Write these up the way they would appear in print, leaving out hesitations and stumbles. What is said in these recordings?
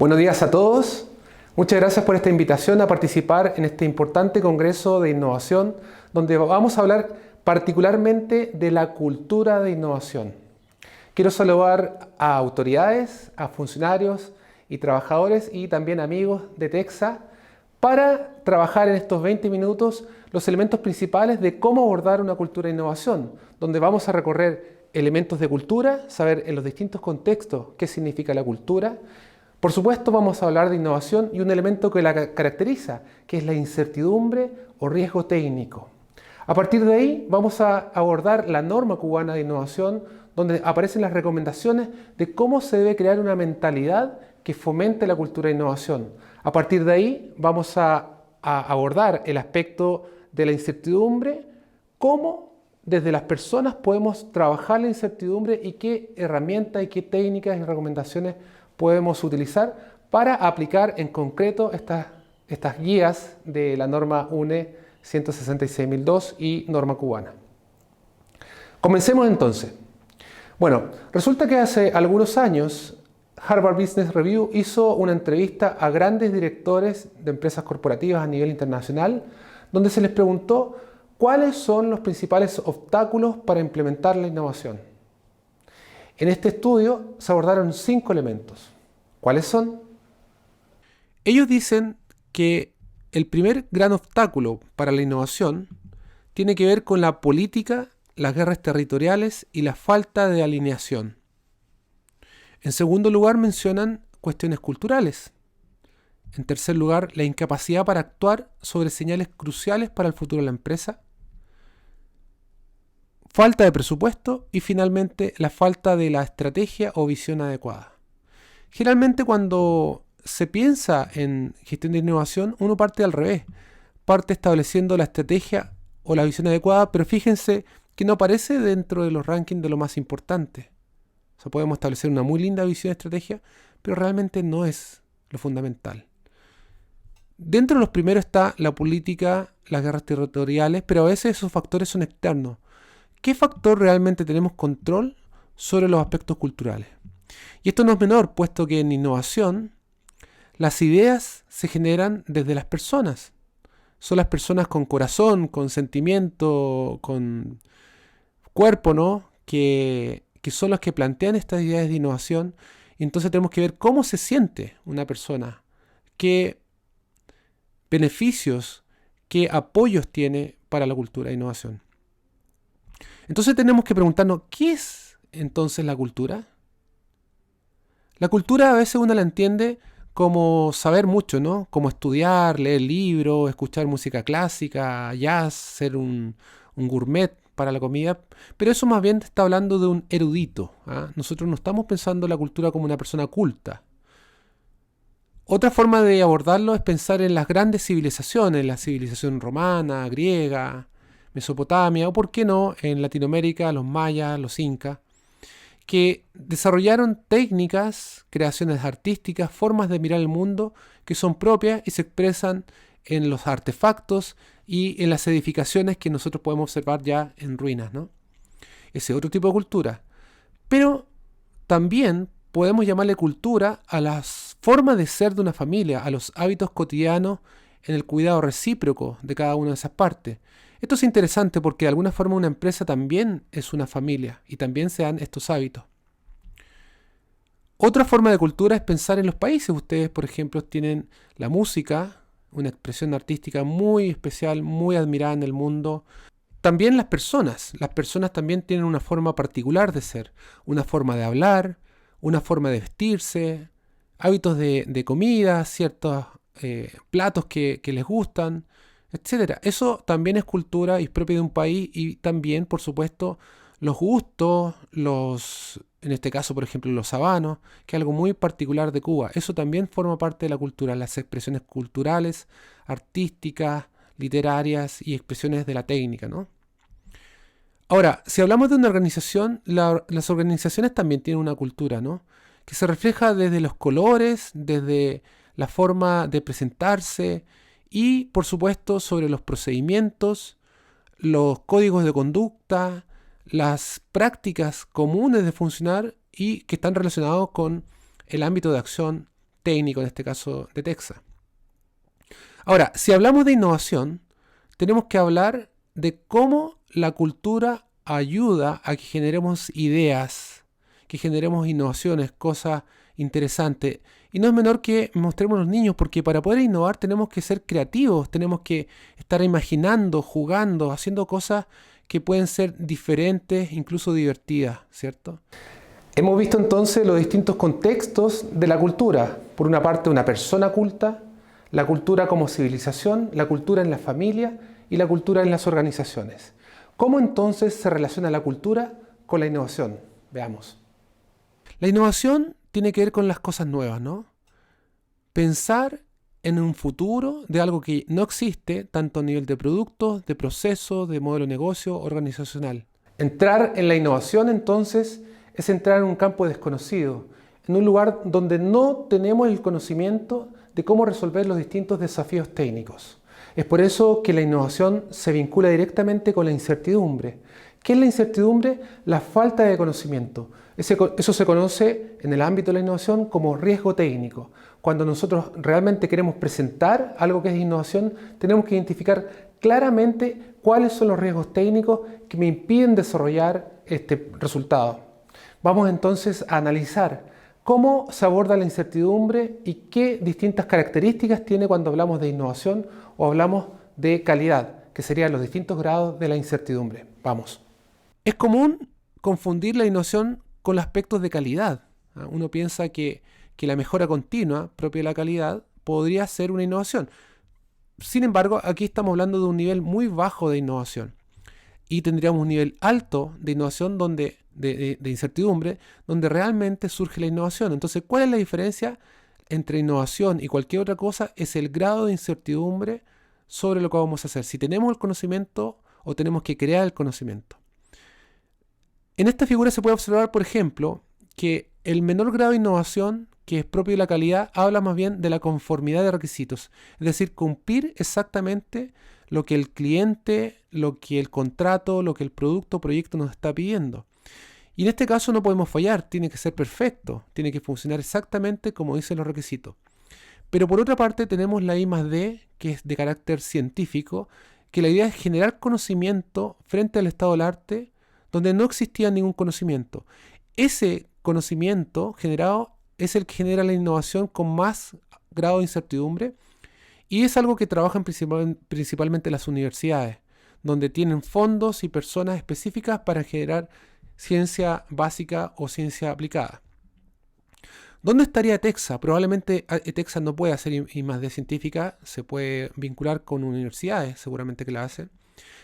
Buenos días a todos. Muchas gracias por esta invitación a participar en este importante congreso de innovación, donde vamos a hablar particularmente de la cultura de innovación. Quiero saludar a autoridades, a funcionarios y trabajadores y también amigos de TEXA para trabajar en estos 20 minutos los elementos principales de cómo abordar una cultura de innovación, donde vamos a recorrer elementos de cultura, saber en los distintos contextos qué significa la cultura. Por supuesto, vamos a hablar de innovación y un elemento que la caracteriza, que es la incertidumbre o riesgo técnico. A partir de ahí, vamos a abordar la norma cubana de innovación, donde aparecen las recomendaciones de cómo se debe crear una mentalidad que fomente la cultura de innovación. A partir de ahí, vamos a abordar el aspecto de la incertidumbre, cómo desde las personas podemos trabajar la incertidumbre y qué herramientas y qué técnicas y recomendaciones podemos utilizar para aplicar en concreto estas guías de la norma UNE 166.002 y norma cubana. Comencemos entonces. Bueno, resulta que hace algunos años Harvard Business Review hizo una entrevista a grandes directores de empresas corporativas a nivel internacional, donde se les preguntó cuáles son los principales obstáculos para implementar la innovación. En este estudio se abordaron 5 elementos. ¿Cuáles son? Ellos dicen que el primer gran obstáculo para la innovación tiene que ver con la política, las guerras territoriales y la falta de alineación. En segundo lugar, mencionan cuestiones culturales. En tercer lugar, la incapacidad para actuar sobre señales cruciales para el futuro de la empresa. Falta de presupuesto y finalmente la falta de la estrategia o visión adecuada. Generalmente cuando se piensa en gestión de innovación, uno parte al revés. Parte estableciendo la estrategia o la visión adecuada, pero fíjense que no aparece dentro de los rankings de lo más importante. O sea, podemos establecer una muy linda visión y estrategia, pero realmente no es lo fundamental. Dentro de los primeros está la política, las guerras territoriales, pero a veces esos factores son externos. ¿Qué factor realmente tenemos control sobre los aspectos culturales? Y esto no es menor, puesto que en innovación las ideas se generan desde las personas. Son las personas con corazón, con sentimiento, con cuerpo, ¿no? Que son las que plantean estas ideas de innovación. Y entonces tenemos que ver cómo se siente una persona, qué beneficios, qué apoyos tiene para la cultura de innovación. Entonces tenemos que preguntarnos, ¿qué es entonces la cultura? La cultura a veces uno la entiende como saber mucho, ¿no? Como estudiar, leer libros, escuchar música clásica, jazz, ser un gourmet para la comida. Pero eso más bien está hablando de un erudito, ¿ah? Nosotros no estamos pensando la cultura como una persona culta. Otra forma de abordarlo es pensar en las grandes civilizaciones, la civilización romana, griega, Mesopotamia, o por qué no, en Latinoamérica, los mayas, los incas, que desarrollaron técnicas, creaciones artísticas, formas de mirar el mundo que son propias y se expresan en los artefactos y en las edificaciones que nosotros podemos observar ya en ruinas, ¿no? Ese otro tipo de cultura. Pero también podemos llamarle cultura a las formas de ser de una familia, a los hábitos cotidianos en el cuidado recíproco de cada una de esas partes. Esto es interesante porque de alguna forma una empresa también es una familia y también se dan estos hábitos. Otra forma de cultura es pensar en los países. Ustedes, por ejemplo, tienen la música, una expresión artística muy especial, muy admirada en el mundo. También las personas también tienen una forma particular de ser, una forma de hablar, una forma de vestirse, hábitos de comida, ciertos platos que les gustan, etcétera. Eso también es cultura y es propio de un país y también, por supuesto, los gustos, en este caso, por ejemplo, los habanos, que es algo muy particular de Cuba. Eso también forma parte de la cultura, las expresiones culturales, artísticas, literarias y expresiones de la técnica, ¿no? Ahora, si hablamos de una organización, las organizaciones también tienen una cultura, ¿no? Que se refleja desde los colores, desde la forma de presentarse y, por supuesto, sobre los procedimientos, los códigos de conducta, las prácticas comunes de funcionar y que están relacionados con el ámbito de acción técnico, en este caso de Texas. Ahora, si hablamos de innovación, tenemos que hablar de cómo la cultura ayuda a que generemos ideas, que generemos innovaciones, cosas interesantes. Y no es menor que mostremos a los niños, porque para poder innovar tenemos que ser creativos, tenemos que estar imaginando, jugando, haciendo cosas que pueden ser diferentes, incluso divertidas, ¿cierto? Hemos visto entonces los distintos contextos de la cultura. Por una parte, una persona culta, la cultura como civilización, la cultura en la familia y la cultura en las organizaciones. ¿Cómo entonces se relaciona la cultura con la innovación? Veamos. La innovación tiene que ver con las cosas nuevas, ¿no? Pensar en un futuro de algo que no existe, tanto a nivel de productos, de procesos, de modelo de negocio, organizacional. Entrar en la innovación, entonces, es entrar en un campo desconocido, en un lugar donde no tenemos el conocimiento de cómo resolver los distintos desafíos técnicos. Es por eso que la innovación se vincula directamente con la incertidumbre. ¿Qué es la incertidumbre? La falta de conocimiento. Eso se conoce en el ámbito de la innovación como riesgo técnico. Cuando nosotros realmente queremos presentar algo que es innovación, tenemos que identificar claramente cuáles son los riesgos técnicos que me impiden desarrollar este resultado. Vamos entonces a analizar cómo se aborda la incertidumbre y qué distintas características tiene cuando hablamos de innovación o hablamos de calidad, que serían los distintos grados de la incertidumbre. Vamos. Es común confundir la innovación con los aspectos de calidad. Uno piensa que la mejora continua propia de la calidad podría ser una innovación. Sin embargo, aquí estamos hablando de un nivel muy bajo de innovación. Y tendríamos un nivel alto de innovación de incertidumbre, donde realmente surge la innovación. Entonces, ¿cuál es la diferencia entre innovación y cualquier otra cosa? Es el grado de incertidumbre sobre lo que vamos a hacer. Si tenemos el conocimiento o tenemos que crear el conocimiento. En esta figura se puede observar, por ejemplo, que el menor grado de innovación, que es propio de la calidad, habla más bien de la conformidad de requisitos. Es decir, cumplir exactamente lo que el cliente, lo que el contrato, lo que el producto o proyecto nos está pidiendo. Y en este caso no podemos fallar, tiene que ser perfecto, tiene que funcionar exactamente como dicen los requisitos. Pero por otra parte tenemos la I+D, que es de carácter científico, que la idea es generar conocimiento frente al estado del arte, donde no existía ningún conocimiento. Ese conocimiento generado es el que genera la innovación con más grado de incertidumbre, y es algo que trabajan principalmente las universidades, donde tienen fondos y personas específicas para generar ciencia básica o ciencia aplicada. ¿Dónde estaría ETEXA? Probablemente ETEXA no puede hacer I+D científica, se puede vincular con universidades, seguramente que la hacen.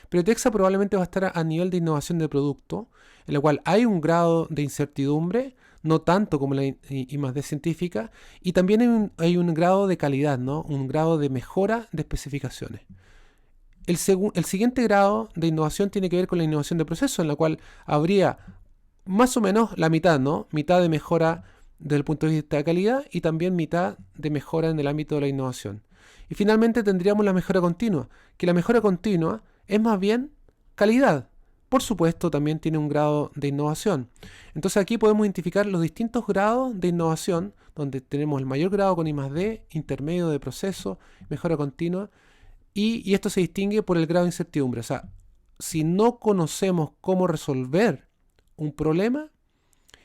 Pero ETEXA probablemente va a estar a nivel de innovación de producto, en la cual hay un grado de incertidumbre, no tanto como la I+D científica, y también hay un grado de calidad, ¿no? Un grado de mejora de especificaciones. El siguiente grado de innovación tiene que ver con la innovación de proceso, en la cual habría más o menos la mitad, ¿no? Mitad de mejora desde el punto de vista de calidad y también mitad de mejora en el ámbito de la innovación. Y finalmente tendríamos la mejora continua, que la mejora continua es más bien calidad. Por supuesto, también tiene un grado de innovación. Entonces aquí podemos identificar los distintos grados de innovación, donde tenemos el mayor grado con I+D, intermedio de proceso, mejora continua, y esto se distingue por el grado de incertidumbre. O sea, si no conocemos cómo resolver un problema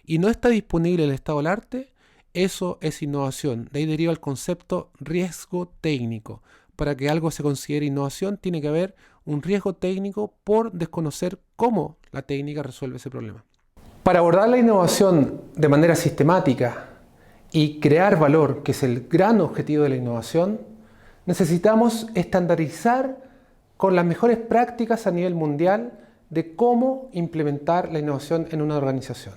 y no está disponible el estado del arte, eso es innovación. De ahí deriva el concepto riesgo técnico. Para que algo se considere innovación, tiene que haber un riesgo técnico por desconocer cómo la técnica resuelve ese problema. Para abordar la innovación de manera sistemática y crear valor, que es el gran objetivo de la innovación, necesitamos estandarizar con las mejores prácticas a nivel mundial de cómo implementar la innovación en una organización.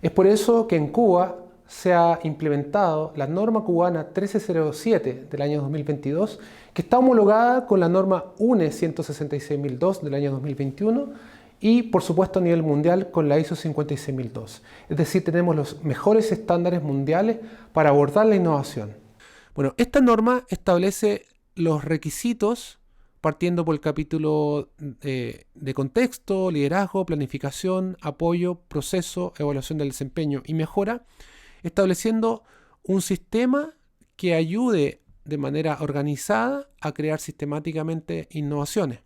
Es por eso que en Cuba se ha implementado la norma cubana 1307 del año 2022, que está homologada con la norma UNE 166.002 del año 2021 y, por supuesto, a nivel mundial con la ISO 56002. Es decir, tenemos los mejores estándares mundiales para abordar la innovación. Bueno, esta norma establece los requisitos partiendo por el capítulo de contexto, liderazgo, planificación, apoyo, proceso, evaluación del desempeño y mejora, estableciendo un sistema que ayude de manera organizada a crear sistemáticamente innovaciones.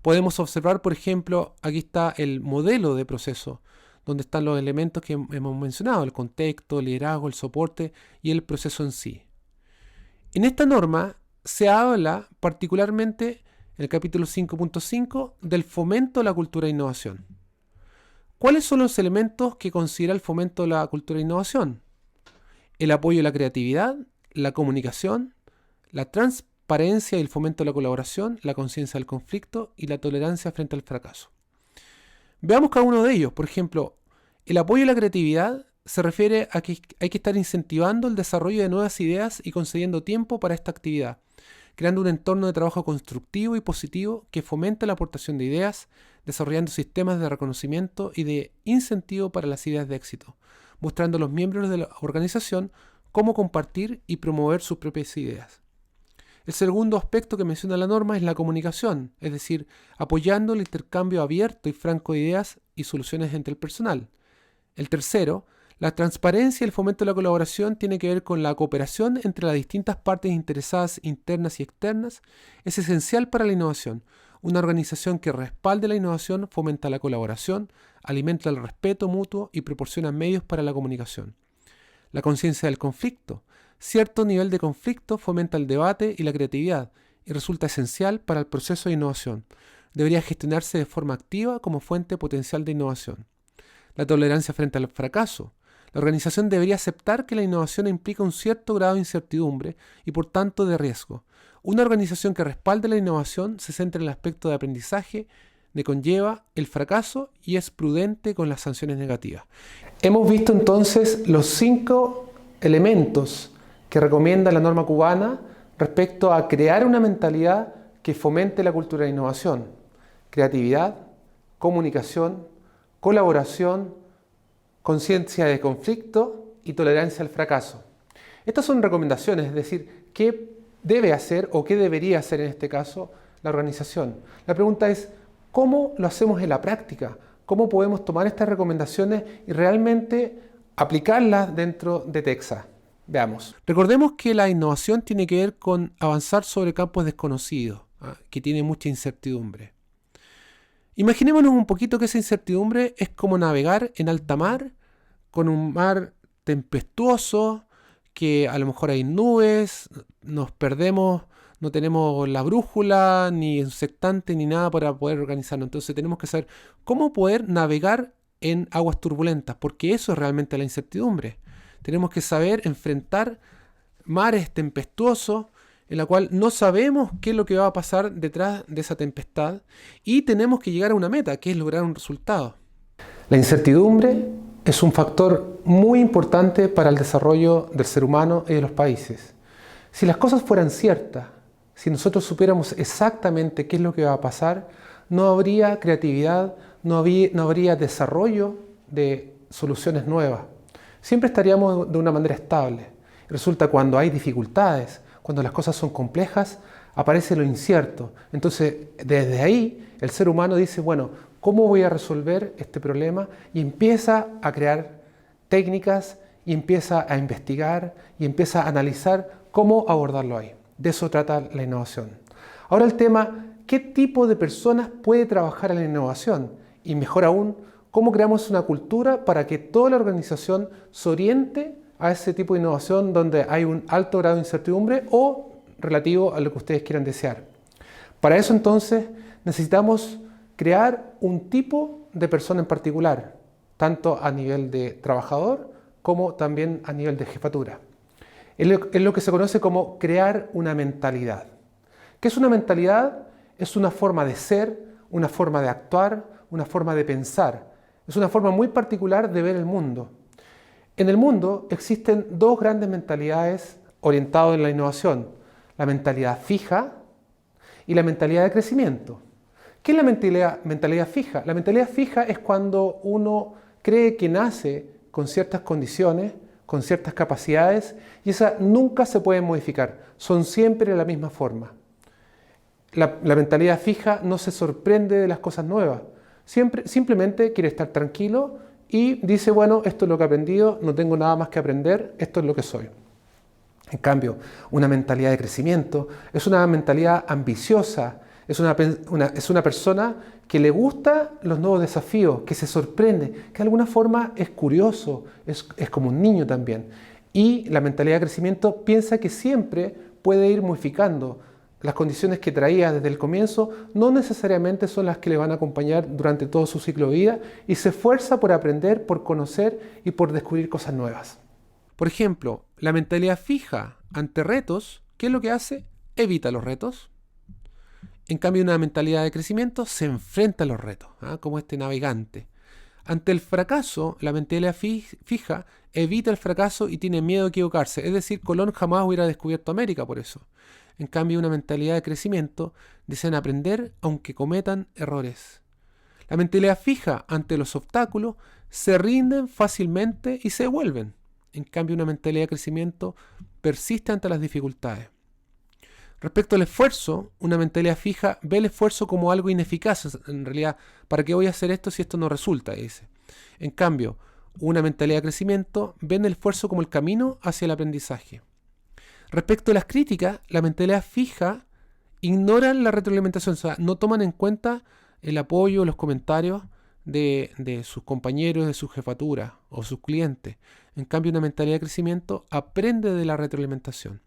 Podemos observar, por ejemplo, aquí está el modelo de proceso, donde están los elementos que hemos mencionado, el contexto, el liderazgo, el soporte y el proceso en sí. En esta norma se habla particularmente en el capítulo 5.5 del fomento de la cultura de innovación. ¿Cuáles son los elementos que considera el fomento de la cultura de innovación? El apoyo a la creatividad, la comunicación, la transparencia y el fomento de la colaboración, la conciencia del conflicto y la tolerancia frente al fracaso. Veamos cada uno de ellos. Por ejemplo, el apoyo a la creatividad se refiere a que hay que estar incentivando el desarrollo de nuevas ideas y concediendo tiempo para esta actividad, creando un entorno de trabajo constructivo y positivo que fomente la aportación de ideas, desarrollando sistemas de reconocimiento y de incentivo para las ideas de éxito, mostrando a los miembros de la organización cómo compartir y promover sus propias ideas. El segundo aspecto que menciona la norma es la comunicación, es decir, apoyando el intercambio abierto y franco de ideas y soluciones entre el personal. El tercero, la transparencia y el fomento de la colaboración tiene que ver con la cooperación entre las distintas partes interesadas internas y externas. Es esencial para la innovación. Una organización que respalde la innovación fomenta la colaboración, alimenta el respeto mutuo y proporciona medios para la comunicación. La conciencia del conflicto. Cierto nivel de conflicto fomenta el debate y la creatividad y resulta esencial para el proceso de innovación. Debería gestionarse de forma activa como fuente potencial de innovación. La tolerancia frente al fracaso. La organización debería aceptar que la innovación implica un cierto grado de incertidumbre y por tanto de riesgo. Una organización que respalde la innovación se centra en el aspecto de aprendizaje que conlleva el fracaso y es prudente con las sanciones negativas. Hemos visto entonces los 5 elementos que recomienda la norma cubana respecto a crear una mentalidad que fomente la cultura de innovación: creatividad, comunicación, colaboración, conciencia de conflicto y tolerancia al fracaso. Estas son recomendaciones, es decir, qué debe hacer o qué debería hacer en este caso la organización. La pregunta es, ¿cómo lo hacemos en la práctica? ¿Cómo podemos tomar estas recomendaciones y realmente aplicarlas dentro de Texa? Veamos. Recordemos que la innovación tiene que ver con avanzar sobre campos desconocidos, que tienen mucha incertidumbre. Imaginémonos un poquito que esa incertidumbre es como navegar en alta mar, con un mar tempestuoso, que a lo mejor hay nubes, nos perdemos, no tenemos la brújula, ni un sectante, ni nada para poder organizarnos. Entonces tenemos que saber cómo poder navegar en aguas turbulentas, porque eso es realmente la incertidumbre. Tenemos que saber enfrentar mares tempestuosos, en la cual no sabemos qué es lo que va a pasar detrás de esa tempestad y tenemos que llegar a una meta, que es lograr un resultado. La incertidumbre es un factor muy importante para el desarrollo del ser humano y de los países. Si las cosas fueran ciertas, si nosotros supiéramos exactamente qué es lo que va a pasar, no habría creatividad, no habría desarrollo de soluciones nuevas. Siempre estaríamos de una manera estable. Resulta cuando hay dificultades, cuando las cosas son complejas, aparece lo incierto. Entonces, desde ahí, el ser humano dice, bueno, ¿cómo voy a resolver este problema? Y empieza a crear técnicas, y empieza a investigar, y empieza a analizar cómo abordarlo ahí. De eso trata la innovación. Ahora el tema, ¿qué tipo de personas puede trabajar en la innovación? Y mejor aún, ¿cómo creamos una cultura para que toda la organización se oriente a ese tipo de innovación donde hay un alto grado de incertidumbre o relativo a lo que ustedes quieran desear? Para eso entonces necesitamos crear un tipo de persona en particular, tanto a nivel de trabajador como también a nivel de jefatura. Es lo que se conoce como crear una mentalidad. ¿Qué es una mentalidad? Es una forma de ser, una forma de actuar, una forma de pensar. Es una forma muy particular de ver el mundo. En el mundo existen 2 grandes mentalidades orientadas en la innovación: la mentalidad fija y la mentalidad de crecimiento. ¿Qué es la mentalidad fija? La mentalidad fija es cuando uno cree que nace con ciertas condiciones, con ciertas capacidades, y esas nunca se pueden modificar, son siempre de la misma forma. La mentalidad fija no se sorprende de las cosas nuevas, simplemente quiere estar tranquilo y dice, bueno, esto es lo que he aprendido, no tengo nada más que aprender, esto es lo que soy. En cambio, una mentalidad de crecimiento es una mentalidad ambiciosa, es una persona que le gusta los nuevos desafíos, que se sorprende, que de alguna forma es curioso, es como un niño también. Y la mentalidad de crecimiento piensa que siempre puede ir modificando. Las condiciones que traía desde el comienzo no necesariamente son las que le van a acompañar durante todo su ciclo de vida y se esfuerza por aprender, por conocer y por descubrir cosas nuevas. Por ejemplo, la mentalidad fija ante retos, ¿qué es lo que hace? Evita los retos. En cambio, una mentalidad de crecimiento se enfrenta a los retos, como este navegante. Ante el fracaso, la mentalidad fija evita el fracaso y tiene miedo a equivocarse. Es decir, Colón jamás hubiera descubierto América por eso. En cambio, una mentalidad de crecimiento desean aprender aunque cometan errores. La mentalidad fija ante los obstáculos se rinden fácilmente y se devuelven. En cambio, una mentalidad de crecimiento persiste ante las dificultades. Respecto al esfuerzo, una mentalidad fija ve el esfuerzo como algo ineficaz. En realidad, ¿para qué voy a hacer esto si esto no resulta? Dice. En cambio, una mentalidad de crecimiento ve el esfuerzo como el camino hacia el aprendizaje. Respecto a las críticas, la mentalidad fija ignora la retroalimentación, o sea, no toman en cuenta el apoyo, los comentarios de sus compañeros, de su jefatura o sus clientes. En cambio, una mentalidad de crecimiento aprende de la retroalimentación.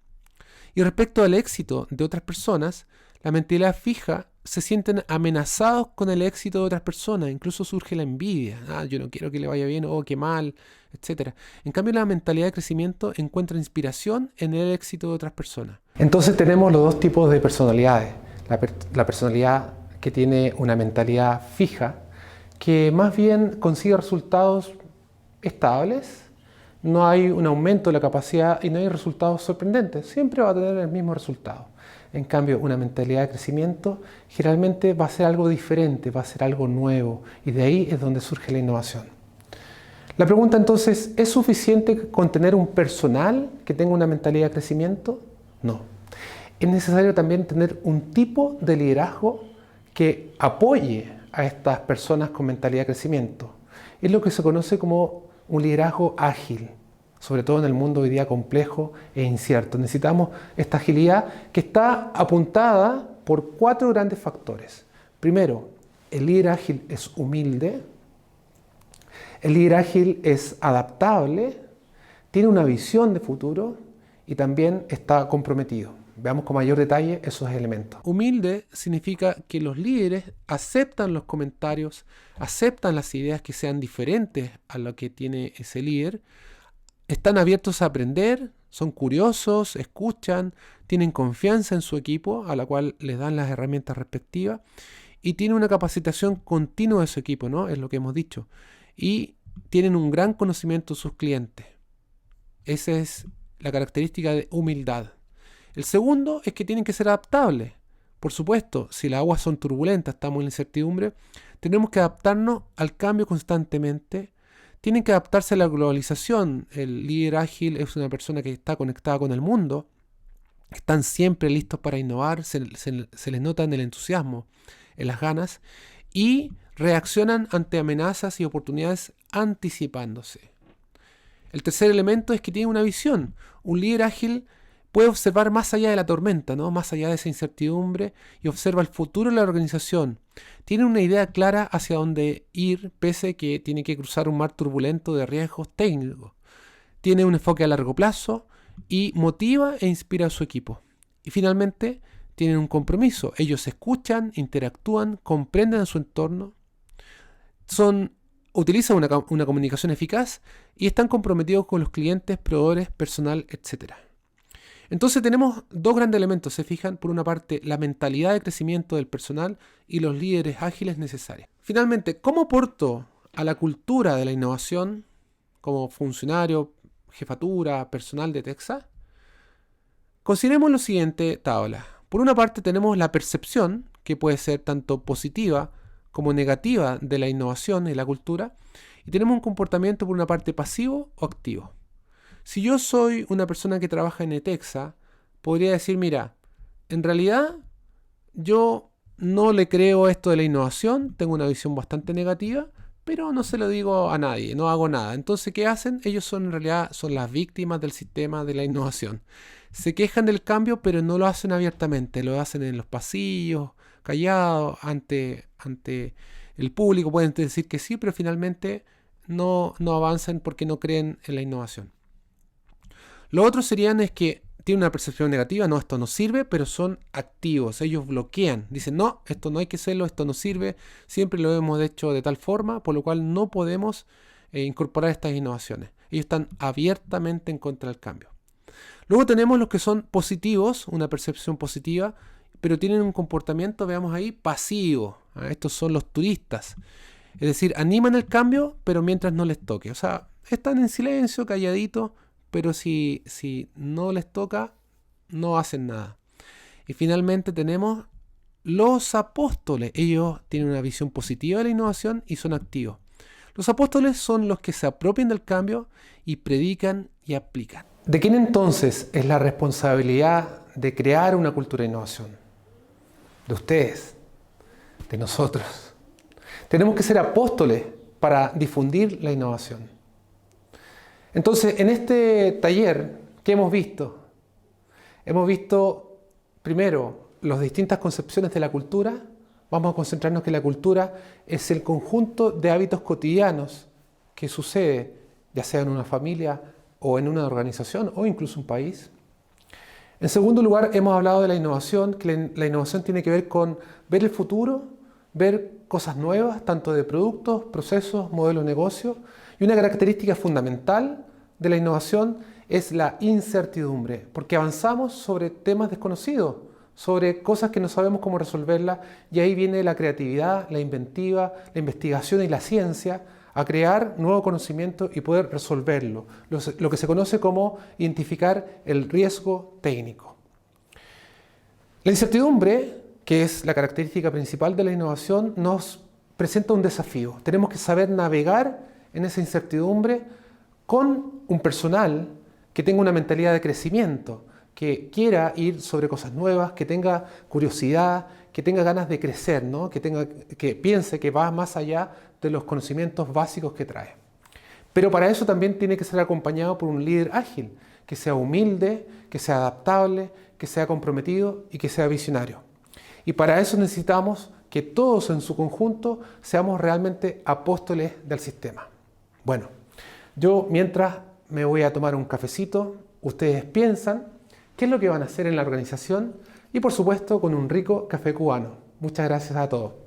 Y respecto al éxito de otras personas, la mentalidad fija se sienten amenazados con el éxito de otras personas, incluso surge la envidia. Yo no quiero que le vaya bien, qué mal, etc. En cambio, la mentalidad de crecimiento encuentra inspiración en el éxito de otras personas. Entonces tenemos los dos tipos de personalidades. La personalidad que tiene una mentalidad fija, que más bien consigue resultados estables, no hay un aumento de la capacidad y no hay resultados sorprendentes. Siempre va a tener el mismo resultado. En cambio, una mentalidad de crecimiento generalmente va a ser algo diferente, va a ser algo nuevo. Y de ahí es donde surge la innovación. La pregunta entonces, ¿es suficiente con tener un personal que tenga una mentalidad de crecimiento? No. Es necesario también tener un tipo de liderazgo que apoye a estas personas con mentalidad de crecimiento. Es lo que se conoce como un liderazgo ágil, sobre todo en el mundo hoy día complejo e incierto. Necesitamos esta agilidad que está apuntada por 4 grandes factores. Primero, el líder ágil es humilde, el líder ágil es adaptable, tiene una visión de futuro y también está comprometido. Veamos con mayor detalle esos elementos. Humilde significa que los líderes aceptan los comentarios, aceptan las ideas que sean diferentes a lo que tiene ese líder, están abiertos a aprender, son curiosos, escuchan, tienen confianza en su equipo, a la cual les dan las herramientas respectivas, y tienen una capacitación continua de su equipo, ¿no? Es lo que hemos dicho. Y tienen un gran conocimiento de sus clientes. Esa es la característica de humildad. El segundo es que tienen que ser adaptables. Por supuesto, si las aguas son turbulentas, estamos en incertidumbre, tenemos que adaptarnos al cambio constantemente. Tienen que adaptarse a la globalización. El líder ágil es una persona que está conectada con el mundo. Están siempre listos para innovar, se les nota en el entusiasmo, en las ganas, y reaccionan ante amenazas y oportunidades anticipándose. El tercer elemento es que tiene una visión. Un líder ágil puede observar más allá de la tormenta, ¿no? Más allá de esa incertidumbre, y observa el futuro de la organización. Tiene una idea clara hacia dónde ir, pese a que tiene que cruzar un mar turbulento de riesgos técnicos. Tiene un enfoque a largo plazo y motiva e inspira a su equipo. Y finalmente, tienen un compromiso. Ellos escuchan, interactúan, comprenden a su entorno, utilizan una comunicación eficaz y están comprometidos con los clientes, proveedores, personal, etc. Entonces tenemos 2 grandes elementos, se fijan, por una parte la mentalidad de crecimiento del personal y los líderes ágiles necesarios. Finalmente, ¿cómo aporto a la cultura de la innovación como funcionario, jefatura, personal de Texa? Consideremos la siguiente tabla. Por una parte tenemos la percepción, que puede ser tanto positiva como negativa de la innovación y la cultura, y tenemos un comportamiento por una parte pasivo o activo. Si yo soy una persona que trabaja en Etexa, podría decir, mira, en realidad yo no le creo esto de la innovación, tengo una visión bastante negativa, pero no se lo digo a nadie, no hago nada. Entonces, ¿qué hacen? Ellos son en realidad son las víctimas del sistema de la innovación. Se quejan del cambio, pero no lo hacen abiertamente, lo hacen en los pasillos, callados, ante el público. Pueden decir que sí, pero finalmente no avanzan porque no creen en la innovación. Lo otro serían es que tienen una percepción negativa, no, esto no sirve, pero son activos, ellos bloquean, dicen, no, esto no hay que hacerlo, esto no sirve, siempre lo hemos hecho de tal forma, por lo cual no podemos incorporar estas innovaciones. Ellos están abiertamente en contra del cambio. Luego tenemos los que son positivos, una percepción positiva, pero tienen un comportamiento, veamos ahí, pasivo. Estos son los turistas. Es decir, animan el cambio, pero mientras no les toque. O sea, están en silencio, calladitos, pero si no les toca, no hacen nada. Y finalmente tenemos los apóstoles. Ellos tienen una visión positiva de la innovación y son activos. Los apóstoles son los que se apropian del cambio y predican y aplican. ¿De quién entonces es la responsabilidad de crear una cultura de innovación? De ustedes, de nosotros. Tenemos que ser apóstoles para difundir la innovación. Entonces, en este taller, ¿qué hemos visto? Hemos visto, primero, las distintas concepciones de la cultura. Vamos a concentrarnos que la cultura es el conjunto de hábitos cotidianos que sucede, ya sea en una familia o en una organización o incluso un país. En segundo lugar, hemos hablado de la innovación, que la innovación tiene que ver con ver el futuro, ver cosas nuevas, tanto de productos, procesos, modelos de negocio. Y una característica fundamental de la innovación es la incertidumbre, porque avanzamos sobre temas desconocidos, sobre cosas que no sabemos cómo resolverlas, y ahí viene la creatividad, la inventiva, la investigación y la ciencia a crear nuevo conocimiento y poder resolverlo, lo que se conoce como identificar el riesgo técnico. La incertidumbre, que es la característica principal de la innovación, nos presenta un desafío. Tenemos que saber navegar en esa incertidumbre con un personal que tenga una mentalidad de crecimiento, que quiera ir sobre cosas nuevas, que tenga curiosidad, que tenga ganas de crecer, ¿no? que piense que va más allá de los conocimientos básicos que trae. Pero para eso también tiene que ser acompañado por un líder ágil, que sea humilde, que sea adaptable, que sea comprometido y que sea visionario. Y para eso necesitamos que todos en su conjunto seamos realmente apóstoles del sistema. Bueno, yo mientras me voy a tomar un cafecito, ustedes piensan qué es lo que van a hacer en la organización y por supuesto con un rico café cubano. Muchas gracias a todos.